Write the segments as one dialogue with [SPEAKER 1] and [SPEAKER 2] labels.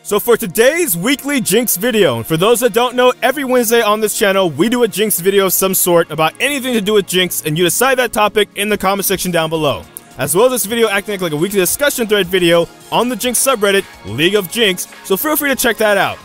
[SPEAKER 1] So for today's weekly Jinx video, and for those that don't know, every Wednesday on this channel, we do a Jinx video of some sort about anything to do with Jinx, and you decide that topic in the comment section down below. As well as this video acting like a weekly discussion thread video on the Jinx subreddit, League of Jinx, so feel free to check that out.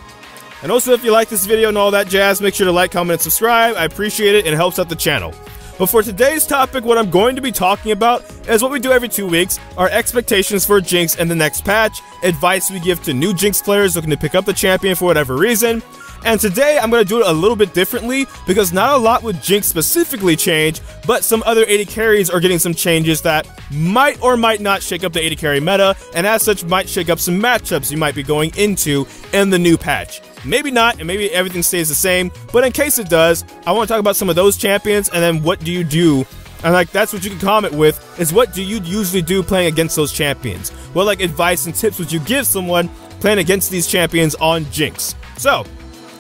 [SPEAKER 1] And also, if you like this video and all that jazz, make sure to like, comment, and subscribe. I appreciate it and it helps out the channel. But for today's topic, what I'm going to be talking about is what we do every 2 weeks, our expectations for Jinx and the next patch, advice we give to new Jinx players looking to pick up the champion for whatever reason. And today, I'm going to do it a little bit differently, because not a lot with Jinx specifically change, but some other AD carries are getting some changes that might or might not shake up the AD carry meta, and as such might shake up some matchups you might be going into in the new patch. Maybe not, and maybe everything stays the same, but in case it does, I want to talk about some of those champions, and then what do you do? And like, that's what you can comment with, is what do you usually do playing against those champions? What like advice and tips would you give someone playing against these champions on Jinx? So,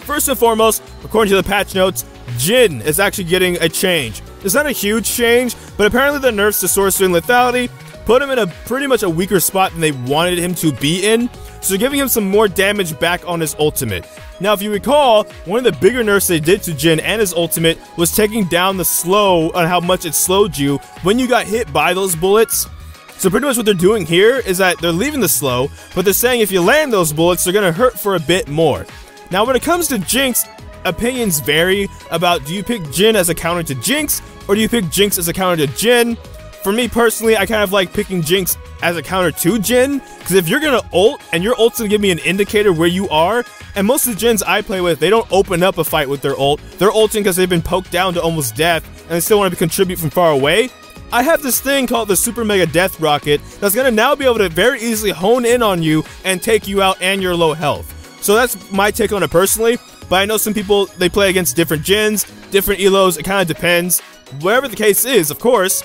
[SPEAKER 1] first and foremost, according to the patch notes, Jhin is actually getting a change. It's not a huge change, but apparently the nerfs to sorcery and lethality put him in a pretty much a weaker spot than they wanted him to be in, so giving him some more damage back on his ultimate. Now, if you recall, one of the bigger nerfs they did to Jhin and his ultimate was taking down the slow on how much it slowed you when you got hit by those bullets. So pretty much what they're doing here is that they're leaving the slow, but they're saying if you land those bullets, they're going to hurt for a bit more. Now, when it comes to Jinx, opinions vary about do you pick Jhin as a counter to Jinx, or do you pick Jinx as a counter to Jhin? For me personally, I kind of like picking Jinx as a counter to Jhin, because if you're gonna ult, and your ult's gonna give me an indicator where you are, and most of the Jhins I play with, they don't open up a fight with their ult, they're ulting because they've been poked down to almost death, and they still want to contribute from far away. I have this thing called the Super Mega Death Rocket that's gonna now be able to very easily hone in on you and take you out and your low health. So that's my take on it personally, but I know some people, they play against different Jhins, different elos, it kind of depends. Whatever the case is, of course,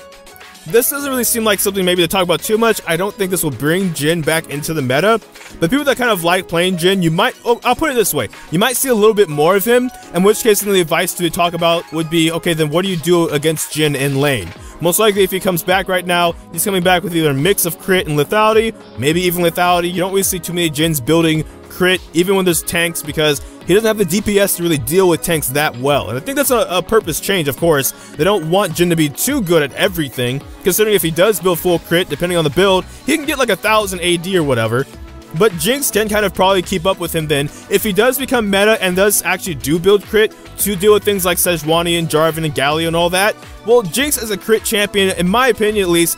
[SPEAKER 1] this doesn't really seem like something maybe to talk about too much. I don't think this will bring Jhin back into the meta, but people that kind of like playing Jhin, you might, I'll put it this way, you might see a little bit more of him, in which case then the advice to talk about would be, okay, then what do you do against Jhin in lane? Most likely if he comes back right now, he's coming back with either a mix of crit and lethality, maybe even lethality. You don't really see too many Jhins building crit, even when there's tanks, because he doesn't have the DPS to really deal with tanks that well. And I think that's a purpose change, of course. They don't want Jhin to be too good at everything, considering if he does build full crit, depending on the build, he can get like 1000 AD or whatever. But Jinx can kind of probably keep up with him then, if he does become meta and does actually do build crit to deal with things like Sejuani and Jarvan and Galio and all that. Well, Jinx as a crit champion, in my opinion at least,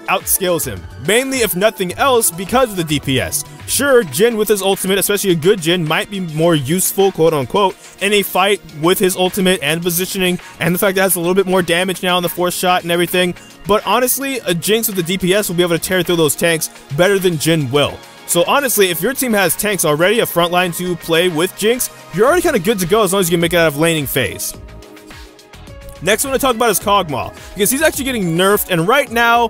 [SPEAKER 1] outscales him. Mainly, if nothing else, because of the DPS. Sure, Jhin with his ultimate, especially a good Jhin, might be more useful, quote unquote, in a fight with his ultimate and positioning, and the fact that it has a little bit more damage now on the force shot and everything. But honestly, a Jinx with the DPS will be able to tear through those tanks better than Jhin will. So honestly, if your team has tanks already, a frontline to play with Jinx, you're already kind of good to go as long as you can make it out of laning phase. Next one to talk about is KogMaw, because he's actually getting nerfed, and right now,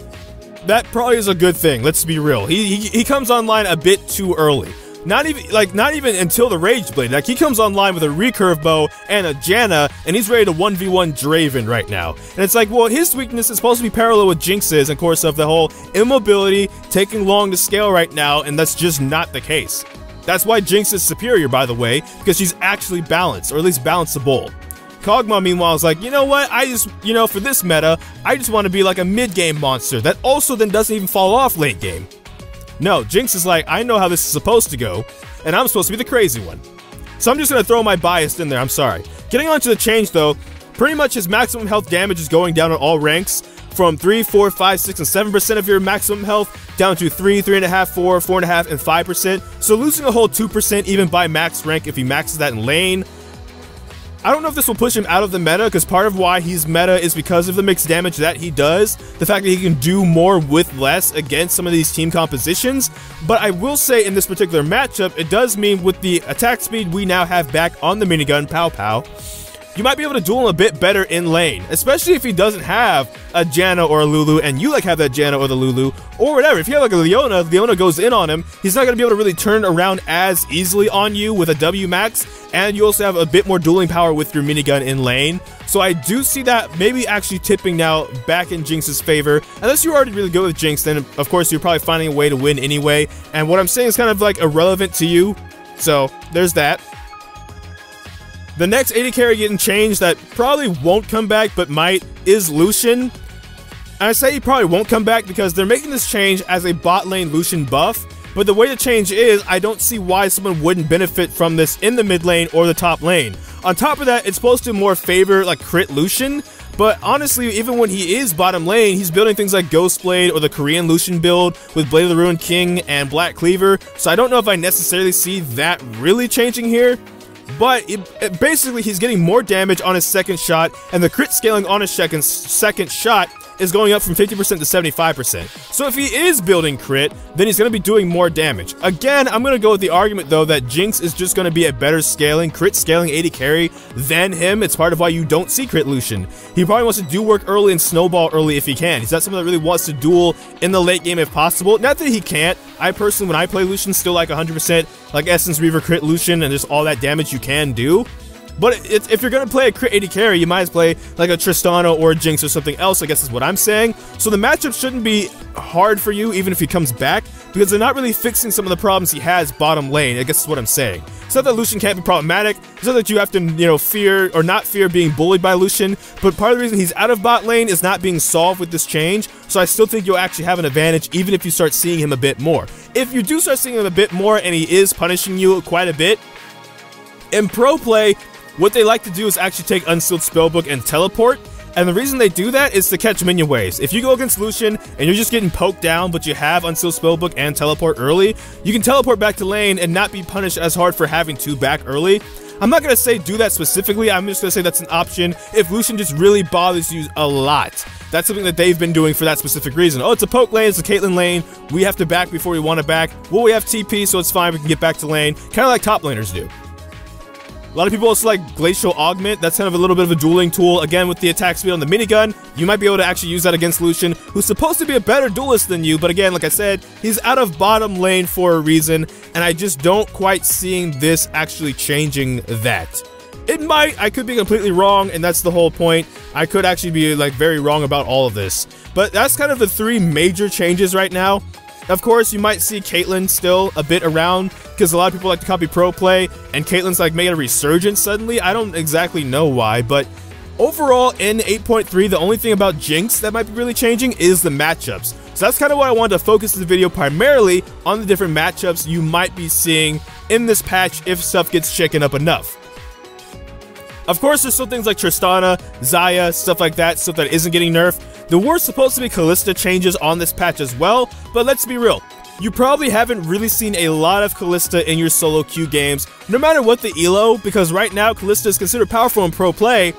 [SPEAKER 1] that probably is a good thing. Let's be real. He comes online a bit too early. Not even until the Rage Blade. Like, he comes online with a recurve bow and a Janna, and he's ready to 1v1 Draven right now. And it's like, well, his weakness is supposed to be parallel with Jinx's, of course, of the whole immobility, taking long to scale right now, and that's just not the case. That's why Jinx is superior, by the way, because she's actually balanced, or at least balanceable. KogMaw, meanwhile, is like, you know what, I just, for this meta, I just want to be like a mid-game monster that also then doesn't even fall off late game. No, Jinx is like, I know how this is supposed to go, and I'm supposed to be the crazy one. So I'm just going to throw my bias in there, I'm sorry. Getting on to the change though, pretty much his maximum health damage is going down on all ranks, from 3, 4, 5, 6, and 7% of your maximum health, down to 3, 3.5, 4, 4.5, and 5%, so losing a whole 2% even by max rank if he maxes that in lane. I don't know if this will push him out of the meta, because part of why he's meta is because of the mixed damage that he does, the fact that he can do more with less against some of these team compositions, but I will say in this particular matchup, it does mean with the attack speed we now have back on the minigun, Pow Pow, you might be able to duel him a bit better in lane, especially if he doesn't have a Janna or a Lulu, and you like have that Janna or the Lulu, or whatever. If you have like a Leona goes in on him, he's not going to be able to really turn around as easily on you with a W max, and you also have a bit more dueling power with your minigun in lane. So I do see that maybe actually tipping now back in Jinx's favor. Unless you're already really good with Jinx, then of course you're probably finding a way to win anyway, and what I'm saying is kind of like irrelevant to you. So there's that. The next AD carry getting changed that probably won't come back but might is Lucian. And I say he probably won't come back because they're making this change as a bot lane Lucian buff. But the way the change is, I don't see why someone wouldn't benefit from this in the mid lane or the top lane. On top of that, it's supposed to more favor like crit Lucian. But honestly, even when he is bottom lane, he's building things like Ghostblade or the Korean Lucian build with Blade of the Ruined King and Black Cleaver. So I don't know if I necessarily see that really changing here. But basically, he's getting more damage on his second shot, and the crit scaling on his second shot is going up from 50% to 75%. So if he is building crit, then he's going to be doing more damage. Again, I'm going to go with the argument, though, that Jinx is just going to be a better scaling, crit scaling AD carry than him. It's part of why you don't see crit Lucian. He probably wants to do work early and snowball early if he can. He's not someone that really wants to duel in the late game if possible. Not that he can't. I personally, when I play Lucian, still like 100% like Essence Reaver crit Lucian and just all that damage you can do. But if you're going to play a crit AD carry, you might as well play like a Tristana or a Jinx or something else, I guess is what I'm saying. So the matchup shouldn't be hard for you even if he comes back, because they're not really fixing some of the problems he has bottom lane, I guess is what I'm saying. It's not that Lucian can't be problematic, it's not that you have to, you know, fear or not fear being bullied by Lucian, but part of the reason he's out of bot lane is not being solved with this change, so I still think you'll actually have an advantage even if you start seeing him a bit more. If you do start seeing him a bit more and he is punishing you quite a bit, in pro play, what they like to do is actually take Unsealed Spellbook and teleport, and the reason they do that is to catch minion waves. If you go against Lucian and you're just getting poked down but you have Unsealed Spellbook and teleport early, you can teleport back to lane and not be punished as hard for having to back early. I'm not going to say do that specifically, I'm just going to say that's an option if Lucian just really bothers you a lot. That's something that they've been doing for that specific reason. Oh, it's a poke lane, it's a Caitlyn lane, we have to back before we want to back. Well, we have TP, so it's fine, we can get back to lane, kind of like top laners do. A lot of people also like Glacial Augment. That's kind of a little bit of a dueling tool. Again, with the attack speed on the minigun, you might be able to actually use that against Lucian, who's supposed to be a better duelist than you, but again, like I said, he's out of bottom lane for a reason, and I just don't quite seeing this actually changing that. It might, I could be completely wrong, and that's the whole point. I could actually be like very wrong about all of this. But that's kind of the three major changes right now. Of course, you might see Caitlyn still a bit around, because a lot of people like to copy pro play, and Caitlyn's like making a resurgence suddenly. I don't exactly know why, but overall in 8.3, the only thing about Jinx that might be really changing is the matchups. So that's kind of why I wanted to focus the video primarily on the different matchups you might be seeing in this patch if stuff gets shaken up enough. Of course, there's still things like Tristana, Xayah, stuff like that, stuff that isn't getting nerfed. There were supposed to be Kalista changes on this patch as well, but let's be real. You probably haven't really seen a lot of Kalista in your solo queue games, no matter what the elo, because right now Kalista is considered powerful in pro play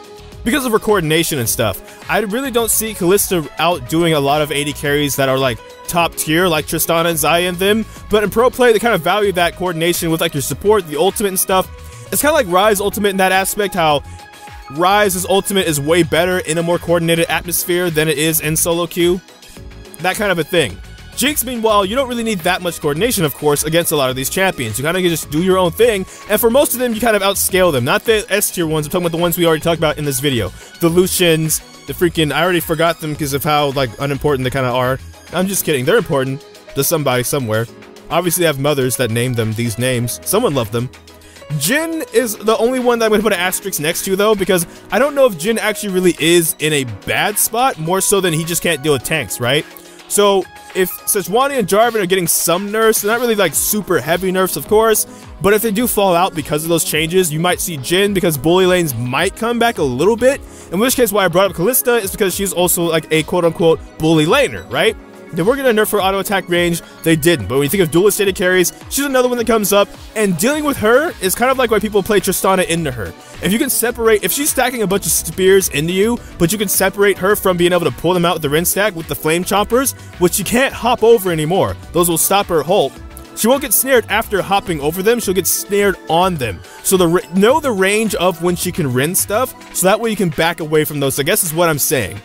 [SPEAKER 1] because of her coordination and stuff. I really don't see Kalista out doing a lot of AD carries that are like top tier, like Tristana and Xayah and them, but in pro play they kind of value that coordination with like your support, the ultimate and stuff. It's kind of like Ryze ultimate in that aspect, how Ryze's ultimate is way better in a more coordinated atmosphere than it is in solo queue. That kind of a thing. Jinx, meanwhile, you don't really need that much coordination, of course, against a lot of these champions. You kind of just do your own thing, and for most of them, you kind of outscale them. Not the S tier ones, I'm talking about the ones we already talked about in this video. The Lucians, the freaking, I already forgot them because of how, like, unimportant they kind of are. I'm just kidding, they're important to somebody somewhere. Obviously, they have mothers that name them these names. Someone loved them. Jhin is the only one that I'm going to put an asterisk next to, though, because I don't know if Jhin actually really is in a bad spot, more so than he just can't deal with tanks, right? So, if Sejuani and Jarvan are getting some nerfs, they're not really like super heavy nerfs, of course, but if they do fall out because of those changes, you might see Jhin because bully lanes might come back a little bit, in which case why I brought up Kalista is because she's also like a quote-unquote bully laner, right? They were going to nerf her auto attack range, they didn't, but when you think of duelist AD carries, she's another one that comes up, and dealing with her is kind of like why people play Tristana into her. If you can separate, if she's stacking a bunch of spears into you, but you can separate her from being able to pull them out with the Rin stack with the flame chompers, which she can't hop over anymore, those will stop her ult. She won't get snared after hopping over them, she'll get snared on them. So know the range of when she can Rin stuff, so that way you can back away from those, I guess is what I'm saying.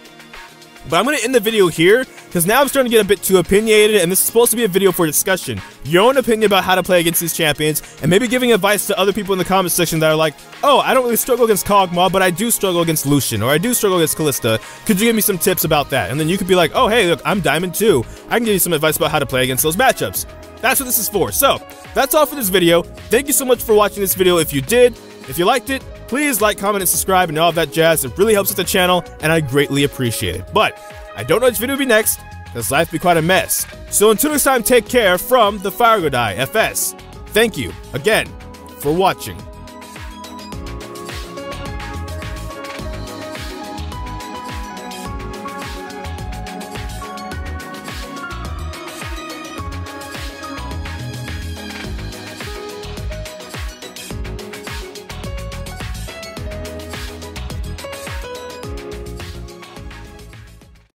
[SPEAKER 1] But I'm going to end the video here, because now I'm starting to get a bit too opinionated, and this is supposed to be a video for discussion. Your own opinion about how to play against these champions, and maybe giving advice to other people in the comment section that are like, oh, I don't really struggle against KogMaw, but I do struggle against Lucian, or I do struggle against Kalista. Could you give me some tips about that? And then you could be like, oh, hey, look, I'm Diamond 2. I can give you some advice about how to play against those matchups. That's what this is for. So, that's all for this video. Thank you so much for watching this video if you did. If you liked it, please like, comment, and subscribe and all of that jazz. It really helps with the channel, and I greatly appreciate it. But I don't know which video will be next, because life be quite a mess. So until next time, take care from the Fire Godai FS. Thank you again for watching.